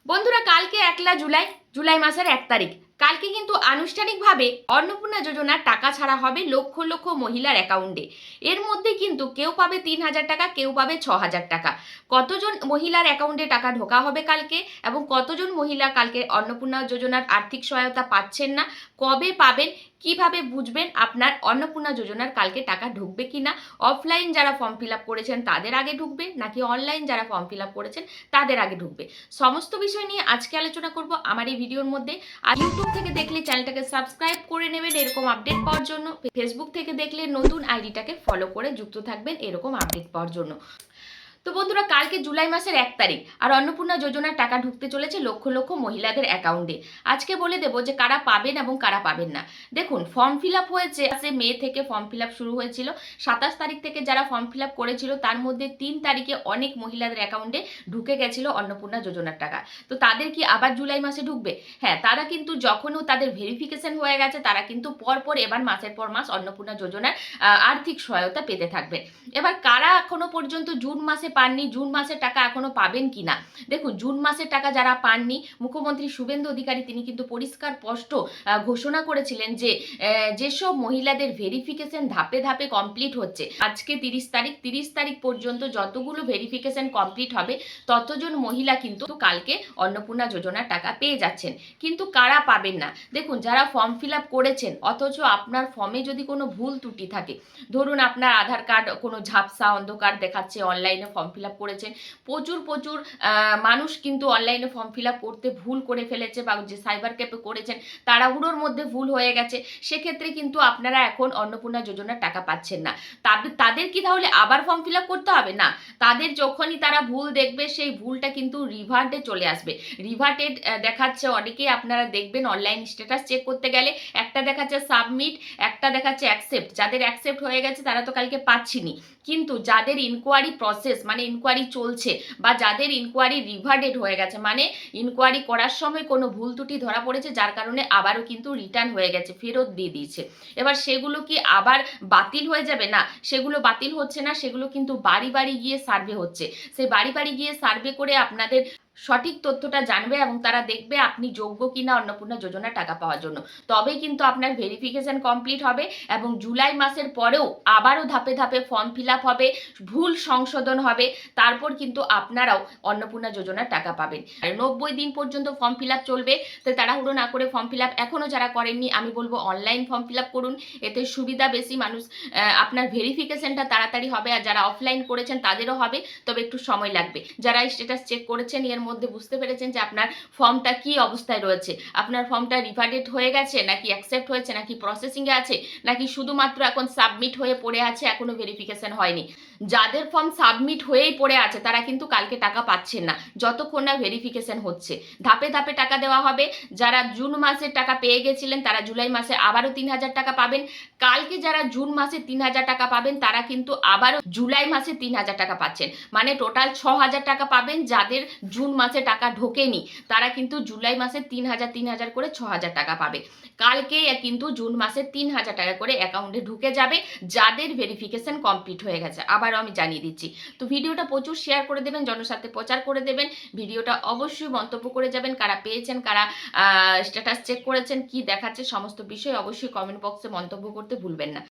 বন্ধুরা, কালকে 1 জুলাই, জুলাই মাসের 1 তারিখ। কালকে কিন্তু আনুষ্ঠানিকভাবে অন্নপূর্ণা যোজনার টাকা ছাড়া হবে লক্ষ লক্ষ মহিলার অ্যাকাউন্টে। এর মধ্যে কিন্তু কেউ পাবে 3,000 টাকা, কেউ পাবে 6,000 টাকা। কতজন মহিলার অ্যাকাউন্টে টাকা ঢোকা হবে কালকে, এবং কতজন মহিলা কালকে অন্নপূর্ণা যোজনার আর্থিক সহায়তা পাচ্ছেন না, কবে পাবেন, কিভাবে বুঝবেন আপনার অন্নপূর্ণা যোজনার কালকে টাকা ঢুকবে কিনা, অফলাইন যারা ফর্ম ফিল আপ করেছেন তাদের আগে ঢুকবে নাকি অনলাইন যারা ফর্ম ফিল আপ করেছেন তাদের আগে ঢুকবে, সমস্ত বিষয় নিয়ে আজকে আলোচনা করব আমার এই ভিডিওর মধ্যে। আর ইউটিউব থেকে দেখলে চ্যানেলটাকে সাবস্ক্রাইব করে নেবেন এরকম আপডেট পাওয়ার জন্য, ফেসবুক থেকে দেখলে নতুন আইডিটাকে ফলো করে যুক্ত থাকবেন এরকম আপডেট পাওয়ার জন্য। তো বন্ধুরা, কালকে জুলাই মাসের 1 তারিখ, আর অন্নপূর্ণা যোজনার টাকা ঢুকতে চলেছে লক্ষ লক্ষ মহিলাদের অ্যাকাউন্টে। আজকে বলে দেবো যে কারা পাবেন এবং কারা পাবেন না। দেখুন, ফর্ম ফিল আপ হয়েছে মে থেকে, ফর্ম ফিল আপ শুরু হয়েছিল 27 তারিখ থেকে। যারা ফর্ম ফিল আপ করেছিল তার মধ্যে 3 তারিখে অনেক মহিলাদের অ্যাকাউন্টে ঢুকে গেছিল অন্নপূর্ণা যোজনার টাকা। তো তাদের কি আবার জুলাই মাসে ঢুকবে? হ্যাঁ, তারা কিন্তু যখনও তাদের ভেরিফিকেশন হয়ে গেছে তারা কিন্তু পরপর এবার মাসের পর মাস অন্নপূর্ণা যোজনার আর্থিক সহায়তা পেতে থাকবে। এবার কারা এখনো পর্যন্ত জুন মাসে পাননি, জুন মাসের টাকা এখনো পাবেন কিনা। দেখুন, জুন মাসের টাকা যারা পাননি, মুখ্যমন্ত্রী শুভেন্দু অধিকারী তিনি কিন্তু পরিষ্কার স্পষ্ট ঘোষণা করেছিলেন যে যেসব মহিলাদের ভেরিফিকেশন ধাপে ধাপে কমপ্লিট হচ্ছে, আজকে 30 তারিখ, 30 তারিখ পর্যন্ত যতগুলো ভেরিফিকেশন কমপ্লিট হবে ততজন মহিলা কিন্তু কালকে অন্নপূর্ণা যোজনার টাকা পেয়ে যাচ্ছেন। কিন্তু কারা পাবেন না, দেখুন, যারা ফর্ম ফিল আপ করেছেন অথচ আপনার ফর্মে যদি কোনো ভুল ত্রুটি থাকে, ধরুন আপনার আধার কার্ড কোনো ঝাপসা অন্ধকার দেখাচ্ছে, অনলাইনে ফর্ম ফিল আপ করেছেন, প্রচুর প্রচুর মানুষ কিন্তু অনলাইনে ফর্ম ফিল আপ করতে ভুল করে ফেলেছে, বা যে সাইবার ক্যাফে করেছেন তাড়াহুড়োর মধ্যে ভুল হয়ে গেছে, সেক্ষেত্রে কিন্তু আপনারা এখন অন্নপূর্ণা যোজনার টাকা পাচ্ছেন না। তাদের কি তাহলে আবার ফর্ম ফিল আপ করতে হবে? না, তাদের যখনই তারা ভুল দেখবে সেই ভুলটা কিন্তু রিভার্টে চলে আসবে। রিভার্টেড দেখাচ্ছে, অনেকেই আপনারা দেখবেন অনলাইন স্ট্যাটাস চেক করতে গেলে একটা দেখাচ্ছে সাবমিট, একটা দেখাচ্ছে অ্যাকসেপ্ট। যাদের অ্যাকসেপ্ট হয়ে গেছে তারা তো কালকে পাচ্ছিনি, কিন্তু যাদের ইনকোয়ারি প্রসেস মানে ইনকোয়ারি চলছে, বা যাদের ইনকোয়ারি রিভার্টেড হয়ে গেছে মানে ইনকোয়ারি করার সময় কোনো ভুল ত্রুটি ধরা পড়েছে যার কারণে আবারও কিন্তু রিটার্ন হয়ে গেছে, ফেরত দিয়ে দিয়েছে, এবার সেগুলো কি আবার বাতিল হয়ে যাবে? না, সেগুলো বাতিল হচ্ছে না, সেগুলো কিন্তু বাড়ি বাড়ি গিয়ে সার্ভে হচ্ছে। সেই বাড়ি বাড়ি গিয়ে সার্ভে করে আপনাদের সঠিক তথ্যটা জানবে এবং তারা দেখবে আপনি যোগ্য কিনা অন্নপূর্ণা যোজনা টাকা পাওয়ার জন্য। তবেই কিন্তু আপনার ভেরিফিকেশন কমপ্লিট হবে, এবং জুলাই মাসের পরেও আবারও ধাপে ধাপে ফর্ম ফিল আপ হবে, ভুল সংশোধন হবে, তারপর কিন্তু আপনারাও অন্নপূর্ণা যোজনার টাকা পাবেন। আর 90 দিন পর্যন্ত ফর্ম ফিল আপ চলবে, তো তাড়াহুড়ো না করে ফর্ম ফিল আপ এখনও যারা করেননি আমি বলবো অনলাইন ফর্ম ফিল আপ করুন, এতে সুবিধা বেশি, মানুষ আপনার ভেরিফিকেশনটা তাড়াতাড়ি হবে। আর যারা অফলাইন করেছেন তাদেরও হবে, তবে একটু সময় লাগবে। যারা স্ট্যাটাস চেক করেছেন এর মধ্যে বুঝতে পেরেছেন যে আপনার ফর্মটা কি অবস্থায় রয়েছে, আপনার ফর্মটা রিভার্টেড হয়ে গেছে নাকি অ্যাকসেপ্ট হয়েছে নাকি প্রসেসিংয়ে আছে, নাকি শুধুমাত্র এখন সাবমিট হয়ে পড়ে আছে, এখনো ভেরিফিকেশন হয়নি। যাদের ফর্ম সাবমিট হয়েই পড়ে আছে তারা কিন্তু কালকে টাকা পাচ্ছেন না যতক্ষণ না ভেরিফিকেশন হচ্ছে। ধাপে ধাপে টাকা দেওয়া হবে। যারা জুন মাসের টাকা পেয়ে গেছিলেন তারা জুলাই মাসে আবারও 3,000 টাকা পাবেন। কালকে যারা জুন মাসে 3,000 টাকা পাবেন তারা কিন্তু আবারও জুলাই মাসে 3,000 টাকা পাচ্ছেন, মানে টোটাল 6,000 টাকা পাবেন। যাদের জুন মাসে টাকা ঢোকেনি তারা কিন্তু জুলাই মাসে 3,000 করে 6,000 টাকা পাবে। কালকে কিন্তু জুন মাসে 3,000 টাকা করে অ্যাকাউন্টে ঢুকে যাবে যাদের ভেরিফিকেশন কমপ্লিট হয়ে গেছে। আবারও আমি জানিয়ে দিচ্ছি, তো ভিডিওটা প্রচুর শেয়ার করে দেবেন, জনস্বার্থে প্রচার করে দেবেন। ভিডিওটা অবশ্যই মন্তব্য করে যাবেন, কারা পেয়েছেন, কারা স্ট্যাটাস চেক করেছেন, কি দেখাচ্ছে, সমস্ত বিষয় অবশ্যই কমেন্ট বক্সে মন্তব্য করতে ভুলবেন না।